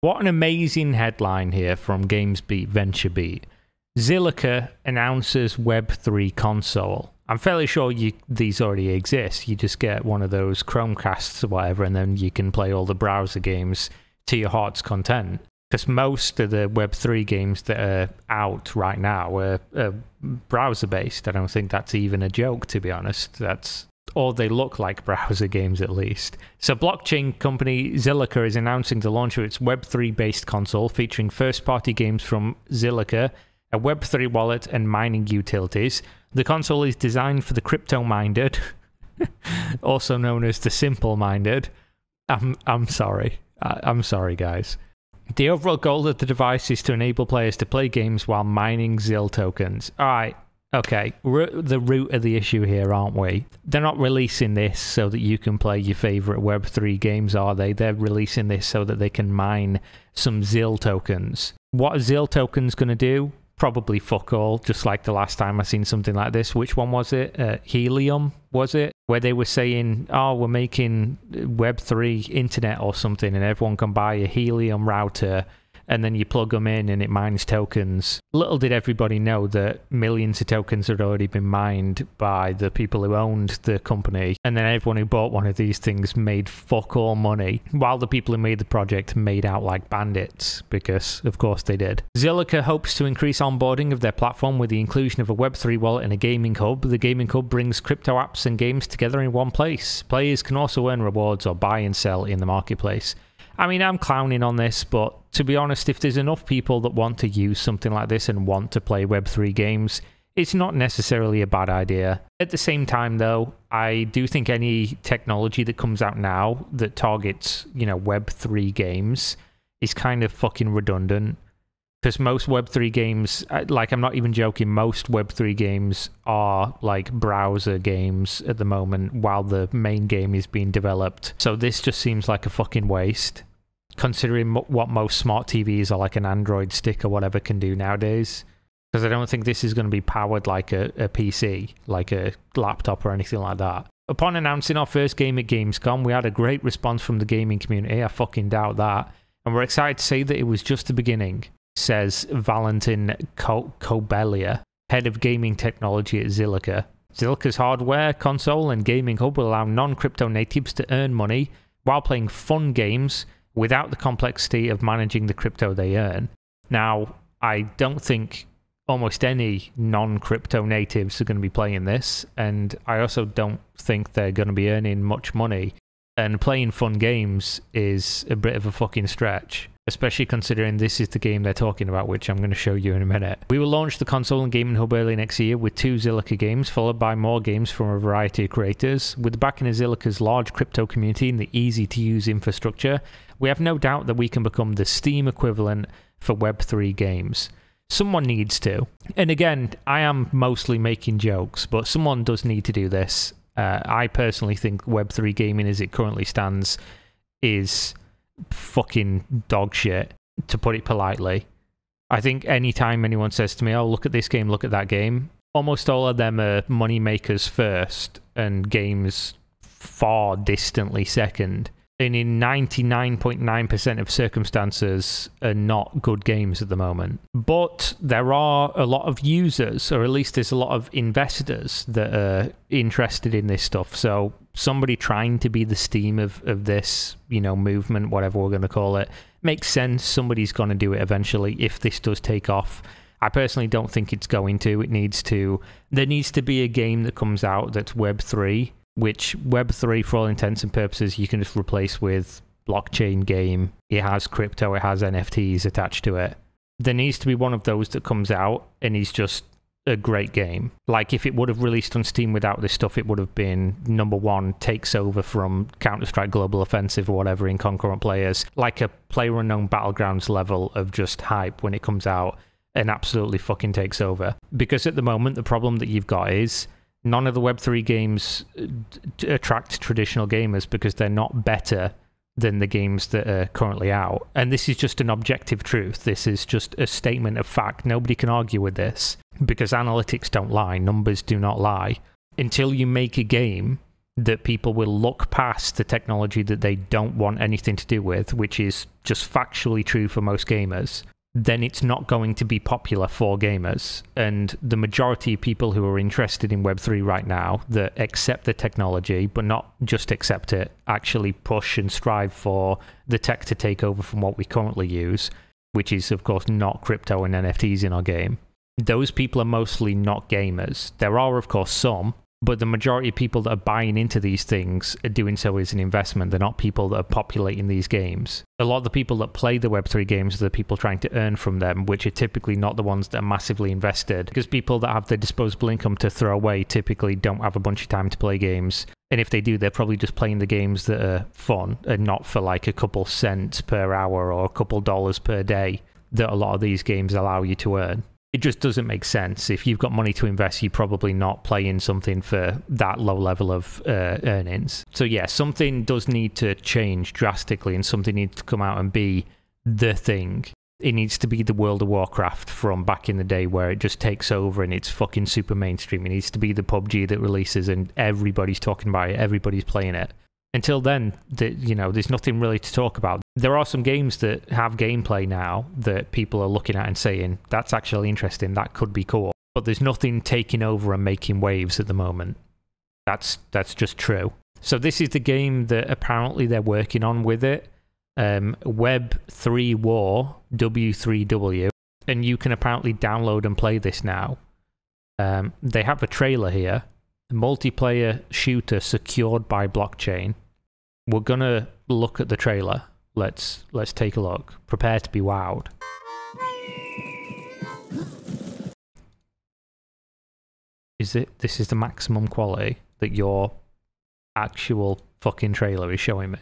What an amazing headline here from GamesBeat VentureBeat. Zilliqa announces Web3 console. I'm fairly sure these already exist. You just get one of those Chromecasts or whatever, and then you can play all the browser games to your heart's content. Because most of the Web3 games that are out right now are browser-based. I don't think that's even a joke, to be honest. Or they look like browser games at least. So blockchain company Zilliqa is announcing the launch of its Web3-based console featuring first-party games from Zilliqa, a Web3 wallet, and mining utilities. The console is designed for the crypto-minded, also known as the simple-minded. I'm sorry. I'm sorry, guys. The overall goal of the device is to enable players to play games while mining ZIL tokens. Alright, okay, we're at the root of the issue here, aren't we? They're not releasing this so that you can play your favourite Web3 games, are they? They're releasing this so that they can mine some ZIL tokens. What are ZIL tokens going to do? Probably fuck all, just like the last time I seen something like this. Which one was it? Helium, was it? Where they were saying, oh, we're making Web3 internet or something, and everyone can buy a Helium router, and then you plug them in and it mines tokens. Little did everybody know that millions of tokens had already been mined by the people who owned the company, and then everyone who bought one of these things made fuck all money, while the people who made the project made out like bandits, because of course they did. Zilliqa hopes to increase onboarding of their platform with the inclusion of a Web3 wallet and a gaming hub. The gaming hub brings crypto apps and games together in one place. Players can also earn rewards or buy and sell in the marketplace. I mean, I'm clowning on this, but to be honest, if there's enough people that want to use something like this and want to play Web3 games, it's not necessarily a bad idea. At the same time, though, I do think any technology that comes out now that targets, Web3 games is kind of fucking redundant. Because most Web3 games, like, I'm not even joking, most Web3 games are like browser games at the moment while the main game is being developed. So this just seems like a fucking waste, considering what most smart TVs or like an Android stick or whatever can do nowadays. Because I don't think this is going to be powered like a PC, like a laptop or anything like that. Upon announcing our first game at Gamescom, we had a great response from the gaming community. I fucking doubt that. And we're excited to say that it was just the beginning, says Valentin Kobelia, head of gaming technology at Zilliqa. Zilliqa's hardware, console, and gaming hub will allow non-crypto natives to earn money while playing fun games without the complexity of managing the crypto they earn. Now, I don't think almost any non-crypto natives are going to be playing this, and I also don't think they're going to be earning much money. And playing fun games is a bit of a fucking stretch, especially considering this is the game they're talking about, which I'm going to show you in a minute. We will launch the console and gaming hub early next year with 2 Zilliqa games, followed by more games from a variety of creators. With the backing of Zilliqa's large crypto community and the easy-to-use infrastructure, we have no doubt that we can become the Steam equivalent for Web3 games. Someone needs to. And again, I am mostly making jokes, but someone does need to do this. I personally think Web3 gaming as it currently stands is fucking dog shit, to put it politely. I think anytime anyone says to me, oh, look at this game, look at that game, almost all of them are money makers first and games far distantly second. And in 99.9% of circumstances are not good games at the moment. But there are a lot of users, or at least there's a lot of investors that are interested in this stuff. So somebody trying to be the Steam of this, movement, whatever we're going to call it, makes sense. Somebody's going to do it eventually if this does take off. I personally don't think it's going to. There needs to be a game that comes out that's Web3, which Web3, for all intents and purposes, you can just replace with blockchain game. It has crypto, it has NFTs attached to it. There needs to be one of those that comes out and is just a great game. Like, if it would have released on Steam without this stuff, it would have been #1, takes over from Counter-Strike Global Offensive or whatever in concurrent players. Like a PlayerUnknown Battlegrounds level of just hype when it comes out and absolutely fucking takes over. Because at the moment, the problem that you've got is none of the Web3 games attract traditional gamers because they're not better than the games that are currently out. And this is just an objective truth. This is just a statement of fact. Nobody can argue with this because analytics don't lie. Numbers do not lie. Until you make a game that people will look past the technology that they don't want anything to do with, which is just factually true for most gamers, then it's not going to be popular for gamers. And the majority of people who are interested in Web3 right now that accept the technology, but not just accept it, actually push and strive for the tech to take over from what we currently use, which is, of course, not crypto and NFTs in our game. Those people are mostly not gamers. There are, of course, some, but the majority of people that are buying into these things are doing so as an investment. They're not people that are populating these games. A lot of the people that play the Web3 games are the people trying to earn from them, which are typically not the ones that are massively invested, because people that have the disposable income to throw away typically don't have a bunch of time to play games. And if they do, they're probably just playing the games that are fun and not for like a couple cents per hour or a couple dollars per day that a lot of these games allow you to earn. It just doesn't make sense. If you've got money to invest, you're probably not playing something for that low level of earnings. So yeah, something does need to change drastically, and something needs to come out and be the thing. It needs to be the World of Warcraft from back in the day where it just takes over and it's fucking super mainstream. It needs to be the PUBG that releases and everybody's talking about it, everybody's playing it. Until then, there's nothing really to talk about. There are some games that have gameplay now that people are looking at and saying, that's actually interesting, that could be cool. But there's nothing taking over and making waves at the moment. That's just true. So this is the game that apparently they're working on with it. Web3 War, W3W. And you can apparently download and play this now. They have a trailer here. Multiplayer shooter secured by blockchain. We're gonna look at the trailer. Let's take a look. Prepare to be wowed. This is the maximum quality that your actual fucking trailer is showing me?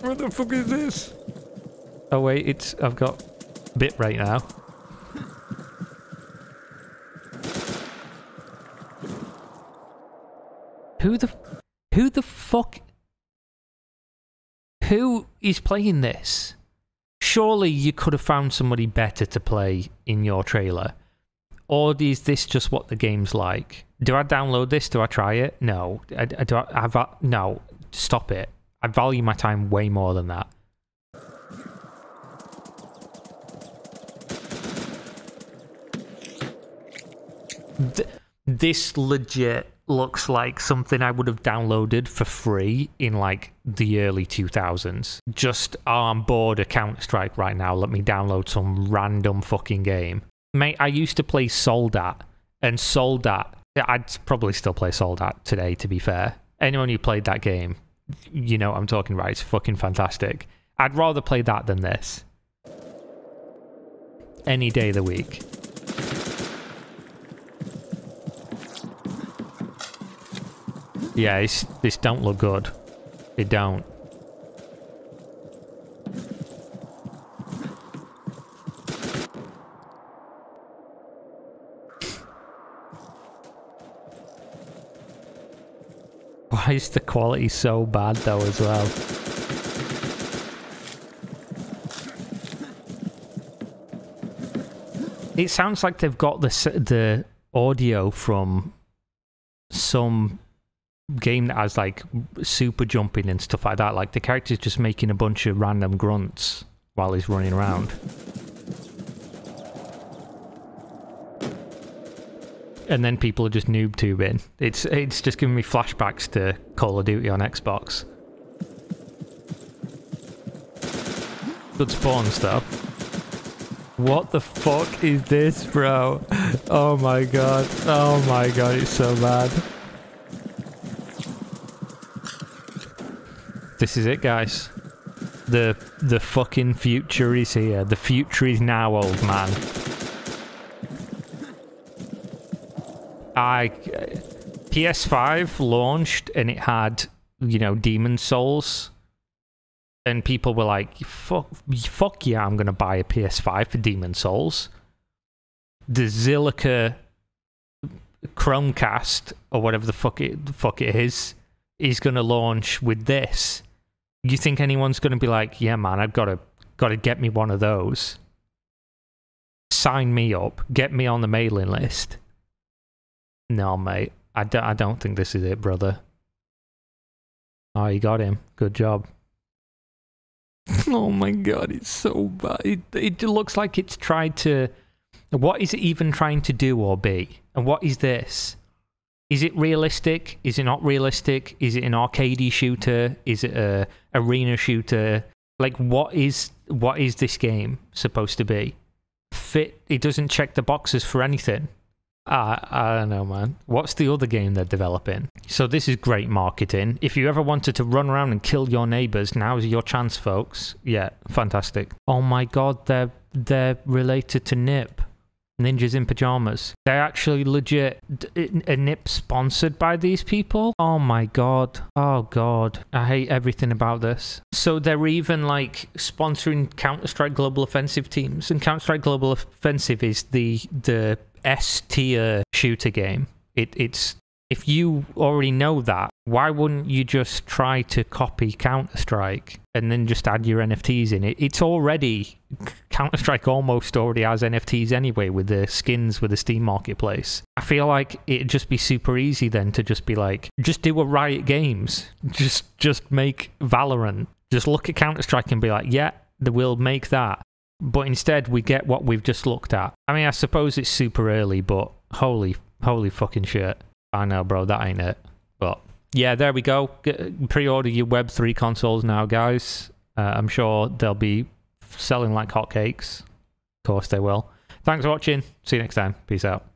What the fuck is this? Oh wait, I've got bitrate now. Who the fuck? Who is playing this? Surely you could have found somebody better to play in your trailer. Or is this just what the game's like? Do I download this? Do I try it? No. No. Stop it. I value my time way more than that. This legit looks like something I would have downloaded for free in like the early 2000s. Just, I'm bored of Counter-Strike right now, let me download some random fucking game. Mate, I used to play Soldat, and Soldat, I'd probably still play Soldat today, to be fair. Anyone who played that game, you know what I'm talking about, it's fucking fantastic. I'd rather play that than this. Any day of the week. Yeah, this don't look good. It don't. Why is the quality so bad though as well? It sounds like they've got the audio from some game that has like super jumping and stuff like that. Like the character's just making a bunch of random grunts while he's running around. And then people are just noob tubing. It's just giving me flashbacks to Call of Duty on Xbox. Good spawns though. What the fuck is this, bro? Oh my god. Oh my god, it's so bad. This is it, guys. The fucking future is here. The future is now, old man. PS5 launched and it had, you know, Demon Souls. And people were like, fuck yeah, I'm gonna buy a PS5 for Demon Souls. The Zilliqa Chromecast, or whatever the fuck it is gonna launch with this. You think anyone's gonna be like, yeah man, I've gotta get me one of those? sign me up, get me on the mailing list. No, mate. I don't think this is it, brother. Oh, you got him. Good job. Oh my god, it's so bad. It looks like it's tried to... What is it even trying to do or be? And what is this? Is it realistic? Is it not realistic? Is it an arcadey shooter? Is it a arena shooter? Like, what is this game supposed to be? It doesn't check the boxes for anything. I don't know, man. What's the other game they're developing? So this is great marketing. If you ever wanted to run around and kill your neighbors, now's your chance, folks. Yeah, fantastic. Oh my god, they're related to Nip. Ninjas in Pajamas. They're actually legit a Nip sponsored by these people? Oh my god. Oh god. I hate everything about this. So they're even like sponsoring Counter-Strike Global Offensive teams. And Counter-Strike Global Offensive is the S-tier shooter game. It's if you already know that, why wouldn't you just try to copy Counter-Strike and then just add your NFTs in it? It's already... Counter-Strike almost already has NFTs anyway with the skins with the Steam Marketplace. I feel like it'd just be super easy then to just be like, just do a Riot Games. Just make Valorant. Just look at Counter-Strike and be like, yeah, we'll make that. But instead, we get what we've just looked at. I mean, I suppose it's super early, but holy fucking shit. I know, bro, that ain't it. But yeah, there we go. Pre-order your Web3 consoles now, guys. I'm sure they'll be selling like hotcakes. Of course they will. Thanks for watching. See you next time. Peace out.